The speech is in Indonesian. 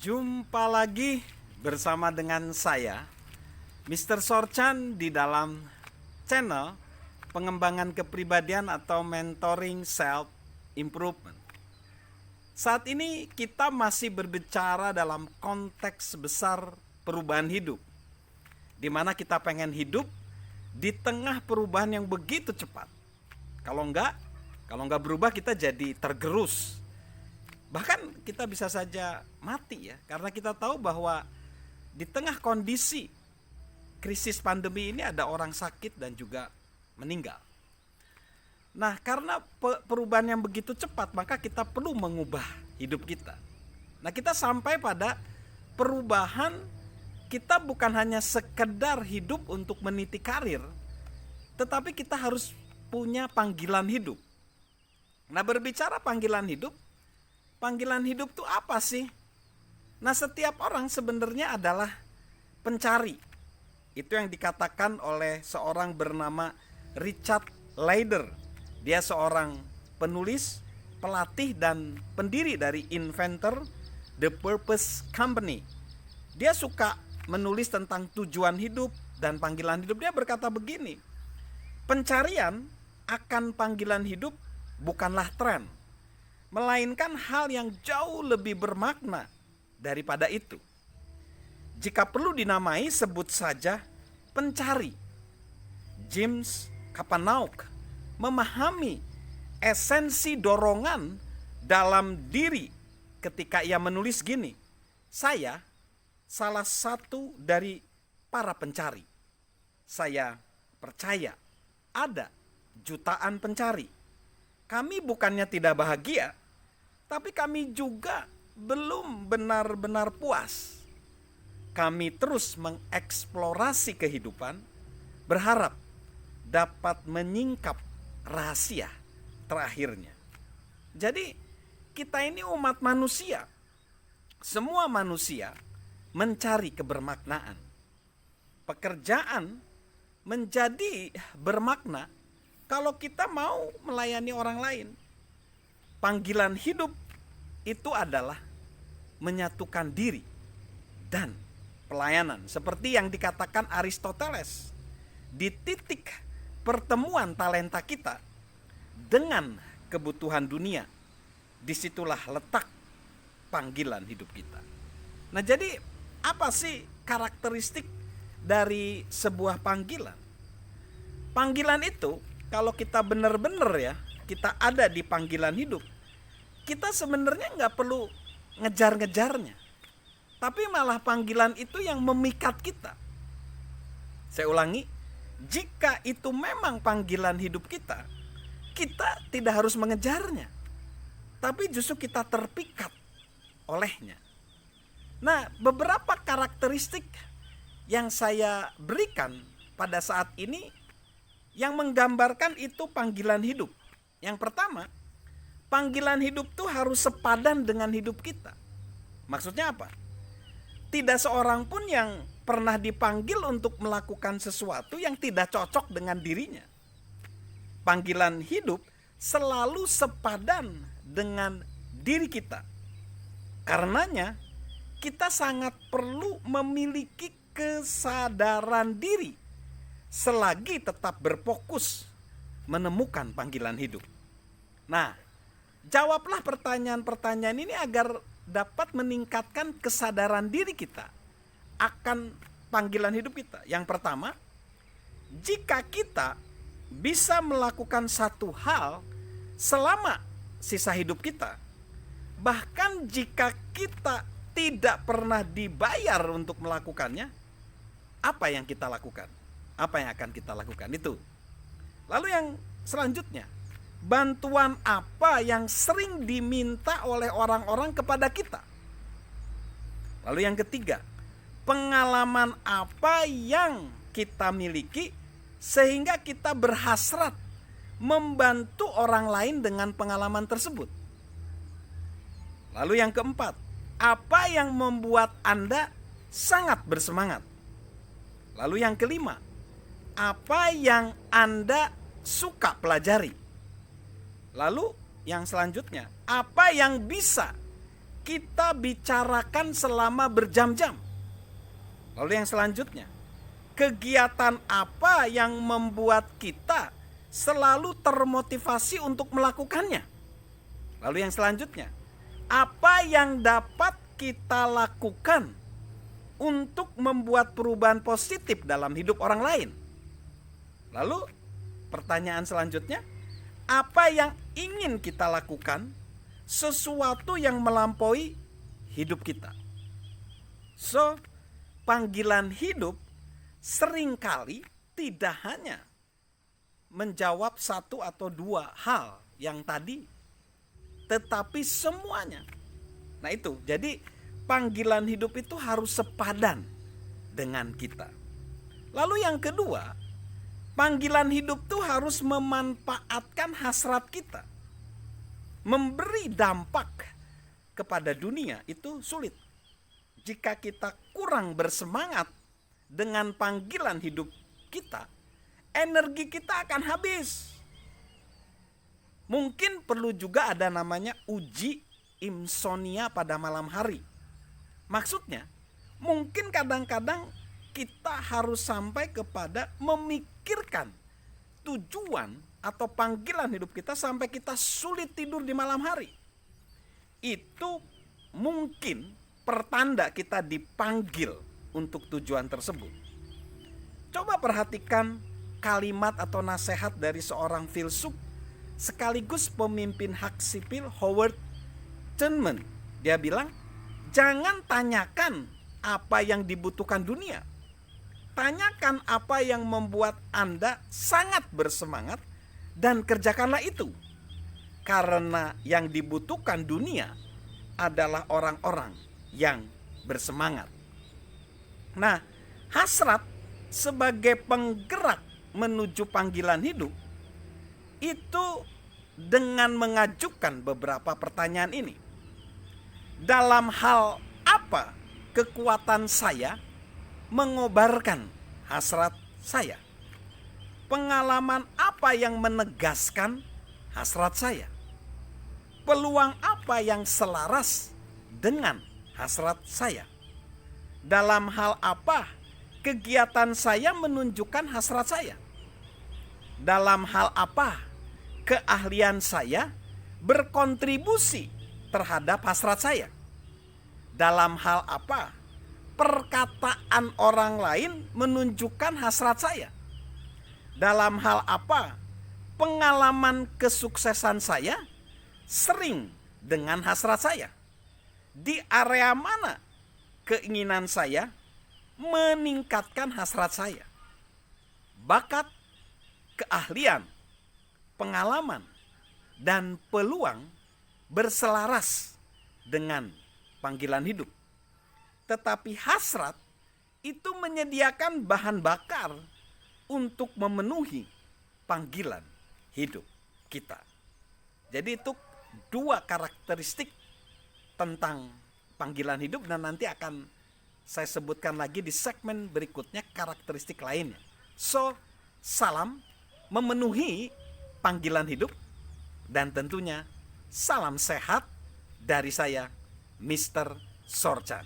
Jumpa lagi bersama dengan saya, Mr. Sorchan, di dalam channel pengembangan kepribadian atau mentoring self improvement. Saat ini kita masih berbicara dalam konteks besar perubahan hidup, di mana kita pengen hidup di tengah perubahan yang begitu cepat. Kalau enggak berubah, kita jadi tergerus. Bahkan kita bisa saja mati ya, karena kita tahu bahwa di tengah kondisi krisis pandemi ini ada orang sakit dan juga meninggal. Nah, karena perubahan yang begitu cepat, maka kita perlu mengubah hidup kita. Nah, kita sampai pada perubahan. Kita bukan hanya sekedar hidup untuk meniti karir, tetapi kita harus punya panggilan hidup. Nah, berbicara panggilan hidup itu apa sih? Nah, setiap orang sebenarnya adalah pencari. Itu yang dikatakan oleh seorang bernama Richard Leider. Dia seorang penulis, pelatih, dan pendiri dari Inventor The Purpose Company. Dia suka menulis tentang tujuan hidup dan panggilan hidup. Dia berkata begini, pencarian akan panggilan hidup bukanlah tren, melainkan hal yang jauh lebih bermakna daripada itu. Jika perlu dinamai, sebut saja pencari. James Kapanauk memahami esensi dorongan dalam diri ketika ia menulis gini, saya salah satu dari para pencari. Saya percaya ada jutaan pencari. Kami bukannya tidak bahagia, tapi kami juga belum benar-benar puas. Kami terus mengeksplorasi kehidupan, berharap dapat menyingkap rahasia terakhirnya. Jadi kita ini umat manusia. Semua manusia mencari kebermaknaan. Pekerjaan menjadi bermakna kalau kita mau melayani orang lain. Panggilan hidup itu adalah menyatukan diri dan pelayanan. Seperti yang dikatakan Aristoteles, di titik pertemuan talenta kita dengan kebutuhan dunia, disitulah letak panggilan hidup kita. Nah, jadi apa sih karakteristik dari sebuah panggilan? Panggilan itu, kalau kita benar-benar ya, kita ada di panggilan hidup, kita sebenarnya nggak perlu ngejar-ngejarnya. Tapi malah panggilan itu yang memikat kita. Saya ulangi, jika itu memang panggilan hidup kita, kita tidak harus mengejarnya. Tapi justru kita terpikat olehnya. Nah, beberapa karakteristik yang saya berikan pada saat ini yang menggambarkan itu panggilan hidup. Yang pertama, panggilan hidup itu harus sepadan dengan hidup kita. Maksudnya apa? Tidak seorang pun yang pernah dipanggil untuk melakukan sesuatu yang tidak cocok dengan dirinya. Panggilan hidup selalu sepadan dengan diri kita. Karenanya, kita sangat perlu memiliki kesadaran diri selagi tetap berfokus menemukan panggilan hidup. Nah, jawablah pertanyaan-pertanyaan ini agar dapat meningkatkan kesadaran diri kita akan panggilan hidup kita. Yang pertama, jika kita bisa melakukan satu hal selama sisa hidup kita, bahkan jika kita tidak pernah dibayar untuk melakukannya, apa yang kita lakukan? Apa yang akan kita lakukan itu? Lalu yang selanjutnya, bantuan apa yang sering diminta oleh orang-orang kepada kita? Lalu yang ketiga, pengalaman apa yang kita miliki sehingga kita berhasrat membantu orang lain dengan pengalaman tersebut? Lalu yang keempat, apa yang membuat Anda sangat bersemangat? Lalu yang kelima, apa yang Anda suka pelajari? Lalu yang selanjutnya, apa yang bisa kita bicarakan selama berjam-jam. Lalu yang selanjutnya, kegiatan apa yang membuat kita selalu termotivasi untuk melakukannya? Lalu yang selanjutnya, apa yang dapat kita lakukan untuk membuat perubahan positif dalam hidup orang lain? Lalu pertanyaan selanjutnya, apa yang ingin kita lakukan sesuatu yang melampaui hidup kita? So, panggilan hidup seringkali tidak hanya menjawab satu atau dua hal yang tadi, tetapi semuanya. Nah itu, jadi panggilan hidup itu harus sepadan dengan kita. Lalu yang kedua, panggilan hidup itu harus memanfaatkan hasrat kita. Memberi dampak kepada dunia itu sulit. Jika kita kurang bersemangat dengan panggilan hidup kita, energi kita akan habis. Mungkin perlu juga ada namanya uji insomnia pada malam hari. Maksudnya, mungkin kadang-kadang kita harus sampai kepada memikirkan tujuan atau panggilan hidup kita sampai kita sulit tidur di malam hari. Itu mungkin pertanda kita dipanggil untuk tujuan tersebut. Coba perhatikan kalimat atau nasihat dari seorang filsuf sekaligus pemimpin hak sipil, Howard Thurman. Dia bilang, jangan tanyakan apa yang dibutuhkan dunia. Tanyakan apa yang membuat Anda sangat bersemangat dan kerjakanlah itu. Karena yang dibutuhkan dunia adalah orang-orang yang bersemangat. Nah, hasrat sebagai penggerak menuju panggilan hidup itu dengan mengajukan beberapa pertanyaan ini. Dalam hal apa kekuatan saya mengobarkan hasrat saya? Pengalaman apa yang menegaskan hasrat saya? Peluang apa yang selaras dengan hasrat saya? Dalam hal apa kegiatan saya menunjukkan hasrat saya? Dalam hal apa keahlian saya berkontribusi terhadap hasrat saya? Dalam hal apa perkataan orang lain menunjukkan hasrat saya? Dalam hal apa pengalaman kesuksesan saya sering dengan hasrat saya? Di area mana keinginan saya meningkatkan hasrat saya? Bakat, keahlian, pengalaman, dan peluang berselaras dengan panggilan hidup. Tetapi hasrat itu menyediakan bahan bakar untuk memenuhi panggilan hidup kita. Jadi itu dua karakteristik tentang panggilan hidup, dan nanti akan saya sebutkan lagi di segmen berikutnya karakteristik lainnya. So, salam memenuhi panggilan hidup, dan tentunya salam sehat dari saya, Mr. Sorchan.